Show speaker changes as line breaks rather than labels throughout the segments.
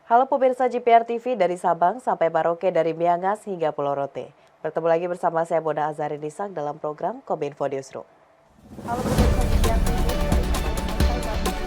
Halo pemirsa JPR TV dari Sabang sampai Merauke, dari Miangas hingga Pulau Rote. Bertemu lagi bersama saya Bona Azari Nisak dalam program Kominfo Newsroom. Halo pemirsa JPR TV dari Sabang sampai Merauke.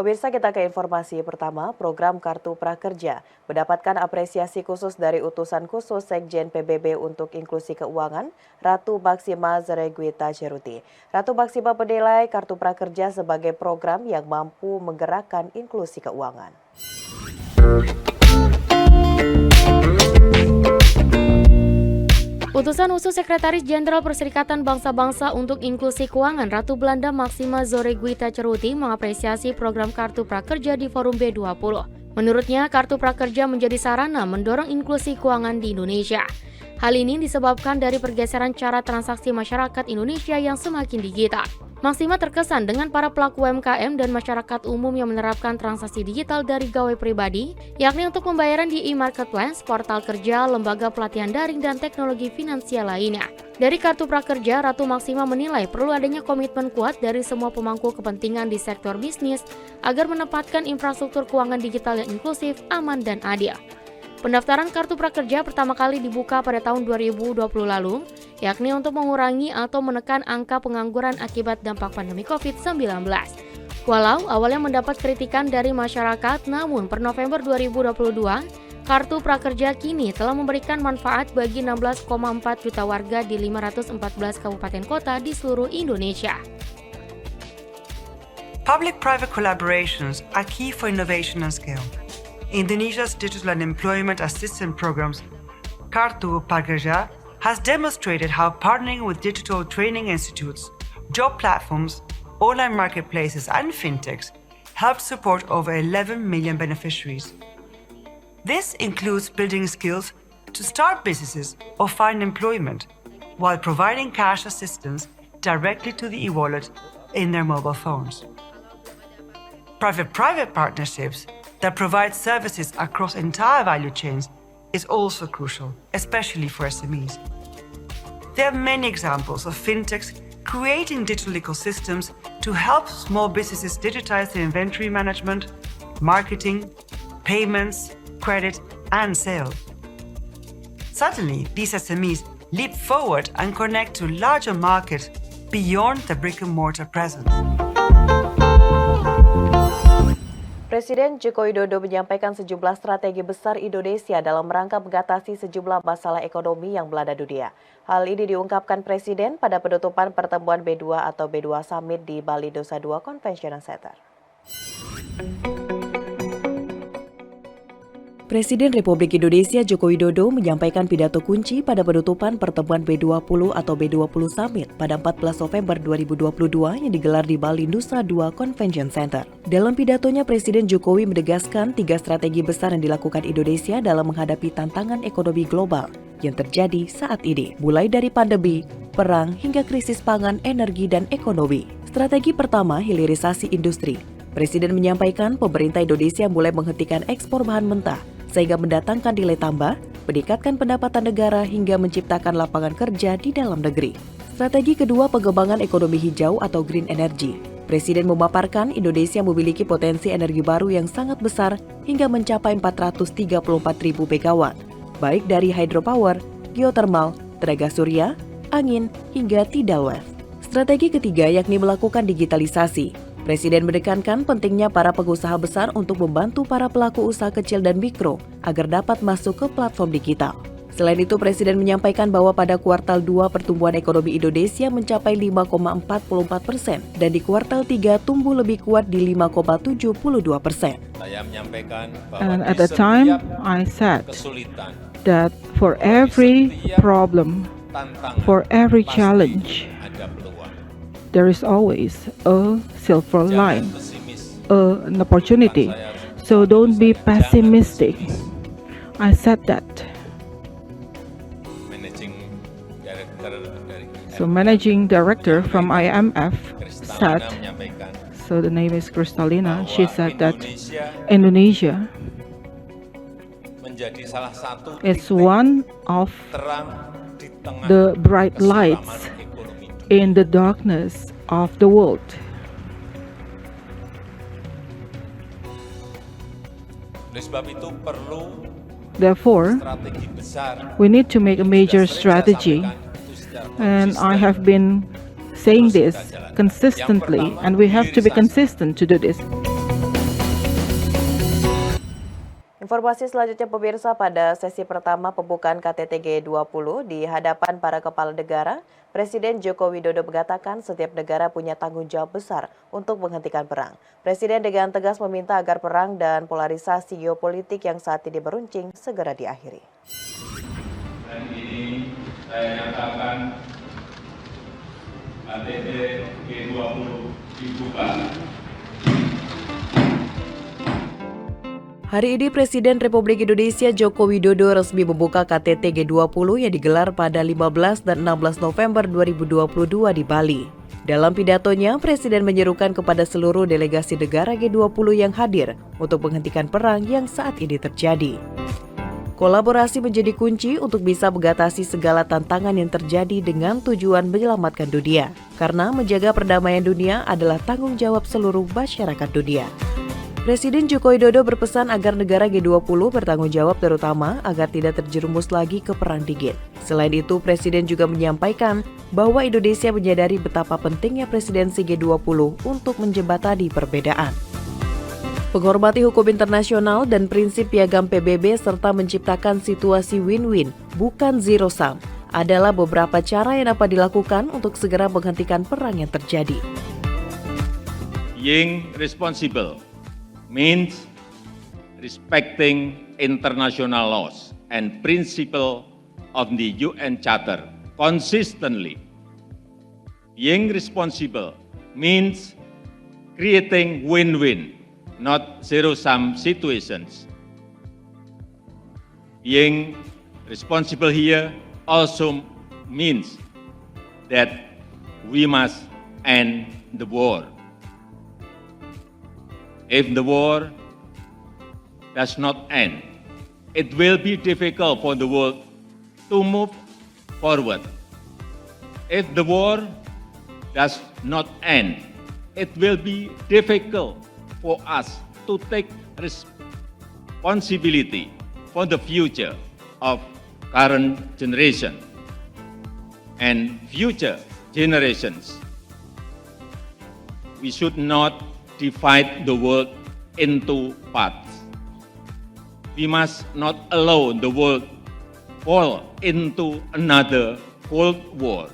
Pemirsa, kita ke informasi pertama. Program Kartu Prakerja mendapatkan apresiasi khusus dari utusan khusus Sekjen PBB untuk Inklusi Keuangan, Ratu Maksima Zeregwita Ceruti. Ratu Maksima menilai Kartu Prakerja sebagai program yang mampu menggerakkan inklusi keuangan.
Utusan khusus Sekretaris Jenderal Perserikatan Bangsa-Bangsa untuk Inklusi Keuangan Ratu Belanda Maksima Zeregwita Ceruti mengapresiasi program Kartu Prakerja di Forum B20. Menurutnya, Kartu Prakerja menjadi sarana mendorong inklusi keuangan di Indonesia. Hal ini disebabkan dari pergeseran cara transaksi masyarakat Indonesia yang semakin digital. Maksima terkesan dengan para pelaku UMKM dan masyarakat umum yang menerapkan transaksi digital dari gawai pribadi, yakni untuk pembayaran di e-marketplace, portal kerja, lembaga pelatihan daring, dan teknologi finansial lainnya. Dari Kartu Prakerja, Ratu Maksima menilai perlu adanya komitmen kuat dari semua pemangku kepentingan di sektor bisnis agar menempatkan infrastruktur keuangan digital yang inklusif, aman, dan adil. Pendaftaran Kartu Prakerja pertama kali dibuka pada tahun 2020 lalu, yakni untuk mengurangi atau menekan angka pengangguran akibat dampak pandemi COVID-19. Walau awalnya mendapat kritikan dari masyarakat, namun per November 2022, Kartu Prakerja kini telah memberikan manfaat bagi 16,4 juta warga di 514 kabupaten kota di seluruh Indonesia.
Public-private collaborations are key for innovation and scale. Indonesia's digital and employment assistance programs, Kartu Prakerja, has demonstrated how partnering with digital training institutes, job platforms, online marketplaces, and fintechs helped support over 11 million beneficiaries. This includes building skills to start businesses or find employment, while providing cash assistance directly to the e-wallet in their mobile phones. Private-private partnerships that provide services across entire value chains is also crucial, especially for SMEs. There are many examples of fintechs creating digital ecosystems to help small businesses digitize their inventory management, marketing, payments, credit, and sales. Suddenly, these SMEs leap forward and connect to larger markets beyond the brick-and-mortar presence.
Presiden Joko Widodo menyampaikan sejumlah strategi besar Indonesia dalam rangka mengatasi sejumlah masalah ekonomi yang melanda dunia. Hal ini diungkapkan Presiden pada penutupan pertemuan B2 atau B2 Summit di Bali Nusa Dua Convention Center. Presiden Republik Indonesia Joko Widodo menyampaikan pidato kunci pada penutupan pertemuan B20 atau B20 Summit pada 14 November 2022 yang digelar di Bali Nusa Dua Convention Center. Dalam pidatonya, Presiden Jokowi menegaskan 3 strategi besar yang dilakukan Indonesia dalam menghadapi tantangan ekonomi global yang terjadi saat ini, mulai dari pandemi, perang, hingga krisis pangan, energi, dan ekonomi. Strategi pertama, hilirisasi industri. Presiden menyampaikan pemerintah Indonesia mulai menghentikan ekspor bahan mentah, sehingga mendatangkan nilai tambah, meningkatkan pendapatan negara hingga menciptakan lapangan kerja di dalam negeri. Strategi kedua, pengembangan ekonomi hijau atau green energy. Presiden memaparkan Indonesia memiliki potensi energi baru yang sangat besar hingga mencapai 434.000 megawatt, baik dari hydropower, geothermal, tenaga surya, angin, hingga tidal wave. Strategi ketiga yakni melakukan digitalisasi. Presiden menekankan pentingnya para pengusaha besar untuk membantu para pelaku usaha kecil dan mikro agar dapat masuk ke platform digital. Selain itu, Presiden menyampaikan bahwa pada kuartal 2 pertumbuhan ekonomi Indonesia mencapai 5,44% dan di kuartal 3 tumbuh lebih kuat di 5,72%.
Saya menyampaikan bahwa
And at the time, I said
kesulitan,
that for every problem,
tantangan,
for every
pasti
challenge,
ada peluang.
there is always a silver
Jangan
line,
pesimis.
an opportunity. So don't be pessimistic. I said that.
Managing Director dari
So managing director from IMF said,
menyampaikan
so the name is Kristalina, she
bahwa
said that
Indonesia
Indonesia
menjadi salah satu
is
titik
one of
terang di tengah
the bright
kesulaman
lights
ekonomi dunia.
in the darkness of the world.
Oleh sebab itu perlu
Therefore,
strategi besar.
we need to make a major
Sudah sering saya
strategy,
sampaikan, itu secara
and I
konsisten.
have been saying this consistently, and we have to be consistent to do this.
Informasi selanjutnya pemirsa, pada sesi pertama pembukaan KTT G20 di hadapan para kepala negara, Presiden Joko Widodo mengatakan setiap negara punya tanggung jawab besar untuk menghentikan perang. Presiden dengan tegas meminta agar perang dan polarisasi geopolitik yang saat ini beruncing segera diakhiri.
Dan ini saya nyatakan KTT G20 dibuka.
Hari ini Presiden Republik Indonesia Joko Widodo resmi membuka KTT G20 yang digelar pada 15 dan 16 November 2022 di Bali. Dalam pidatonya, Presiden menyerukan kepada seluruh delegasi negara G20 yang hadir untuk menghentikan perang yang saat ini terjadi. Kolaborasi menjadi kunci untuk bisa mengatasi segala tantangan yang terjadi dengan tujuan menyelamatkan dunia, karena menjaga perdamaian dunia adalah tanggung jawab seluruh masyarakat dunia. Presiden Joko Widodo berpesan agar negara G20 bertanggung jawab terutama agar tidak terjerumus lagi ke perang dingin. Selain itu, Presiden juga menyampaikan bahwa Indonesia menyadari betapa pentingnya presidensi G20 untuk menjembatani perbedaan. Menghormati hukum internasional dan prinsip piagam PBB serta menciptakan situasi win-win, bukan zero sum, adalah beberapa cara yang dapat dilakukan untuk segera menghentikan perang yang terjadi.
Being responsible means respecting international laws and principle of the UN Charter consistently. Being responsible means creating win-win, not zero-sum situations. Being responsible here also means that we must end the war. If the war does not end, it will be difficult for the world to move forward. If the war does not end, it will be difficult for us to take responsibility for the future of current generation and future generations. We should not divide the world into parts. We must not allow the world fall into another Cold War.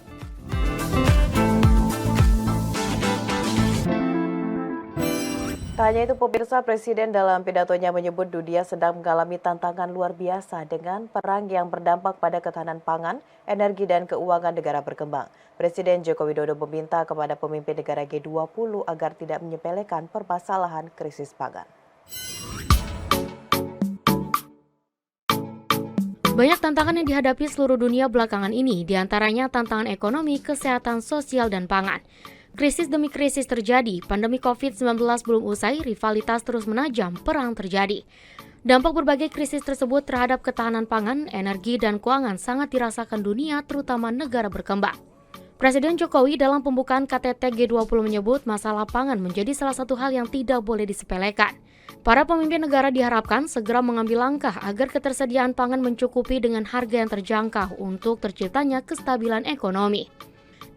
Tak hanya itu pemirsa, Presiden dalam pidatonya menyebut dunia sedang mengalami tantangan luar biasa dengan perang yang berdampak pada ketahanan pangan, energi dan keuangan negara berkembang. Presiden Joko Widodo meminta kepada pemimpin negara G20 agar tidak menyepelekan permasalahan krisis pangan.
Banyak tantangan yang dihadapi seluruh dunia belakangan ini, diantaranya tantangan ekonomi, kesehatan, sosial, dan pangan. Krisis demi krisis terjadi, pandemi COVID-19 belum usai, rivalitas terus menajam, perang terjadi. Dampak berbagai krisis tersebut terhadap ketahanan pangan, energi, dan keuangan sangat dirasakan dunia, terutama negara berkembang. Presiden Jokowi dalam pembukaan KTT G20 menyebut masalah pangan menjadi salah satu hal yang tidak boleh disepelekan. Para pemimpin negara diharapkan segera mengambil langkah agar ketersediaan pangan mencukupi dengan harga yang terjangkau untuk terciptanya kestabilan ekonomi.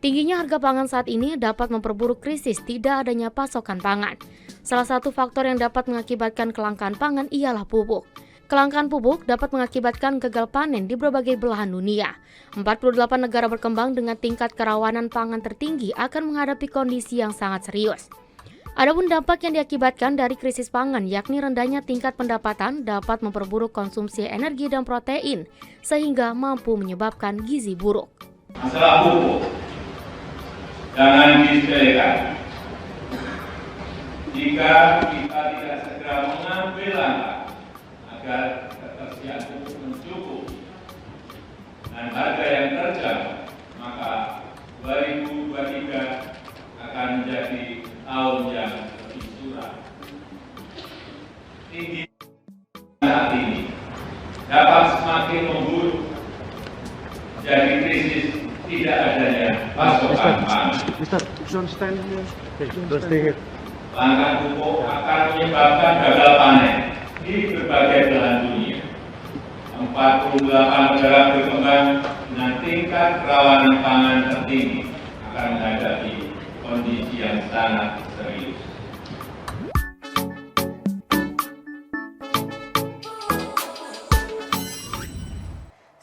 Tingginya harga pangan saat ini dapat memperburuk krisis tidak adanya pasokan pangan. Salah satu faktor yang dapat mengakibatkan kelangkaan pangan ialah pupuk. Kelangkaan pupuk dapat mengakibatkan gagal panen di berbagai belahan dunia. 48 negara berkembang dengan tingkat kerawanan pangan tertinggi akan menghadapi kondisi yang sangat serius. Adapun dampak yang diakibatkan dari krisis pangan, yakni rendahnya tingkat pendapatan, dapat memperburuk konsumsi energi dan protein, sehingga mampu menyebabkan gizi buruk.
Masalah pupuk jangan disepelekan. Jika kita tidak segera mengambil langkah agar ketersediaan pupuk mencukupi dan harga yang terjangkau, maka 2023 akan menjadi menjadi tahun yang lebih suram. Tinggi saat ini dapat semakin memburuk jadi krisis tidak adanya pasokan pangan. Langkah pupuk akan menyebabkan gagal panen di berbagai belahan dunia. 48 negara berkembang dengan tingkat kerawanan pangan tertinggi akan menghadapi kondisi yang sangat serius.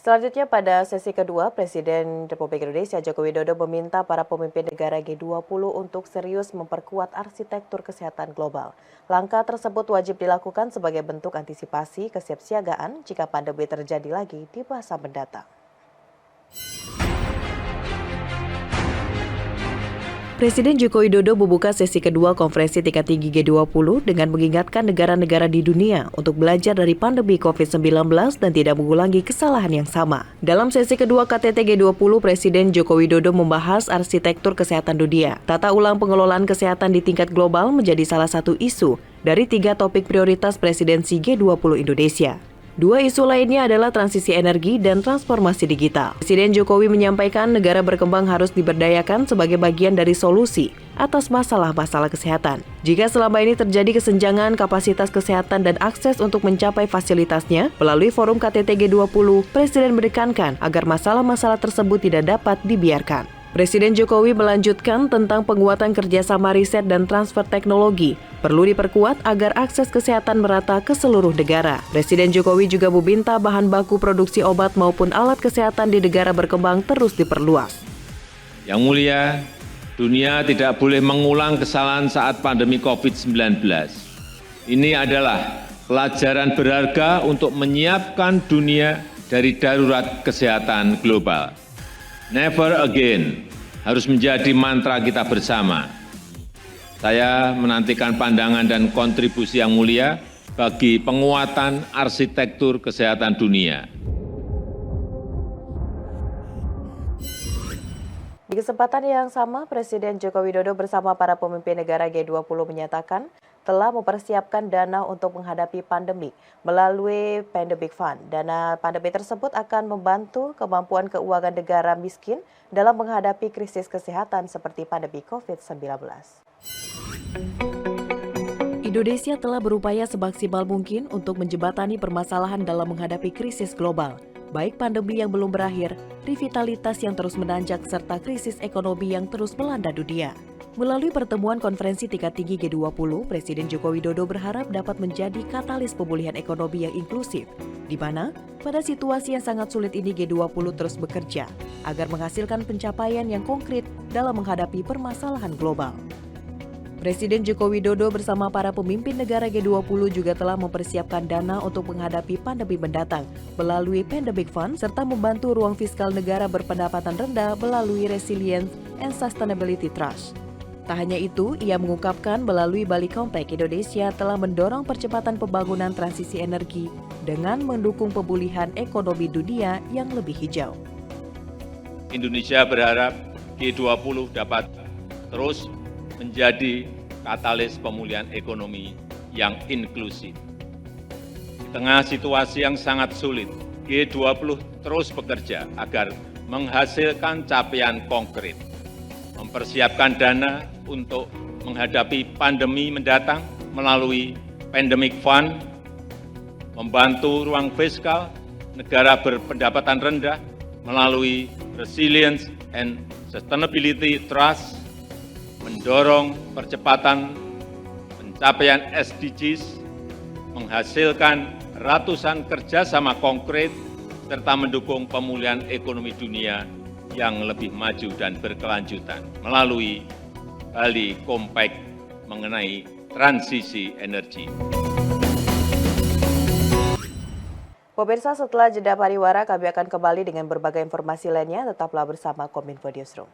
Selanjutnya pada sesi kedua, Presiden Republik Indonesia Joko Widodo meminta para pemimpin negara G20 untuk serius memperkuat arsitektur kesehatan global. Langkah tersebut wajib dilakukan sebagai bentuk antisipasi kesiapsiagaan jika pandemi terjadi lagi di masa mendatang. Presiden Joko Widodo membuka sesi kedua konferensi tingkat tinggi G20 dengan mengingatkan negara-negara di dunia untuk belajar dari pandemi COVID-19 dan tidak mengulangi kesalahan yang sama. Dalam sesi kedua KTT G20, Presiden Joko Widodo membahas arsitektur kesehatan dunia. Tata ulang pengelolaan kesehatan di tingkat global menjadi salah satu isu dari 3 topik prioritas presidensi G20 Indonesia. 2 isu lainnya adalah transisi energi dan transformasi digital. Presiden Jokowi menyampaikan negara berkembang harus diberdayakan sebagai bagian dari solusi atas masalah-masalah kesehatan. Jika selama ini terjadi kesenjangan kapasitas kesehatan dan akses untuk mencapai fasilitasnya, melalui forum KTT G20, Presiden menekankan agar masalah-masalah tersebut tidak dapat dibiarkan. Presiden Jokowi melanjutkan tentang penguatan kerjasama riset dan transfer teknologi perlu diperkuat agar akses kesehatan merata ke seluruh negara. Presiden Jokowi juga meminta bahan baku produksi obat maupun alat kesehatan di negara berkembang terus diperluas.
Yang mulia, dunia tidak boleh mengulang kesalahan saat pandemi COVID-19. Ini adalah pelajaran berharga untuk menyiapkan dunia dari darurat kesehatan global. Never again harus menjadi mantra kita bersama. Saya menantikan pandangan dan kontribusi yang mulia bagi penguatan arsitektur kesehatan dunia.
Di kesempatan yang sama, Presiden Joko Widodo bersama para pemimpin negara G20 menyatakan telah mempersiapkan dana untuk menghadapi pandemi melalui Pandemic Fund. Dana pandemi tersebut akan membantu kemampuan keuangan negara miskin dalam menghadapi krisis kesehatan seperti pandemi COVID-19. Indonesia telah berupaya semaksimal mungkin untuk menjembatani permasalahan dalam menghadapi krisis global, baik pandemi yang belum berakhir, revitalitas yang terus menanjak, serta krisis ekonomi yang terus melanda dunia. Melalui pertemuan konferensi tingkat tinggi G20, Presiden Joko Widodo berharap dapat menjadi katalis pemulihan ekonomi yang inklusif, di mana pada situasi yang sangat sulit ini G20 terus bekerja agar menghasilkan pencapaian yang konkret dalam menghadapi permasalahan global. Presiden Joko Widodo bersama para pemimpin negara G20 juga telah mempersiapkan dana untuk menghadapi pandemi mendatang melalui Pandemic Fund serta membantu ruang fiskal negara berpendapatan rendah melalui Resilience and Sustainability Trust. Tak hanya itu, ia mengungkapkan melalui Bali Compact Indonesia telah mendorong percepatan pembangunan transisi energi dengan mendukung pemulihan ekonomi dunia yang lebih hijau.
Indonesia berharap G20 dapat terus menjadi katalis pemulihan ekonomi yang inklusif. Di tengah situasi yang sangat sulit, G20 terus bekerja agar menghasilkan capaian konkret, mempersiapkan dana untuk menghadapi pandemi mendatang melalui Pandemic Fund, membantu ruang fiskal negara berpendapatan rendah melalui Resilience and Sustainability Trust, mendorong percepatan pencapaian SDGs, menghasilkan ratusan kerjasama konkret, serta mendukung pemulihan ekonomi dunia yang lebih maju dan berkelanjutan melalui Bali Compact mengenai transisi energi.
Pemirsa, setelah jeda pariwara, kami akan kembali dengan berbagai informasi lainnya. Tetaplah bersama Kominfo Newsroom.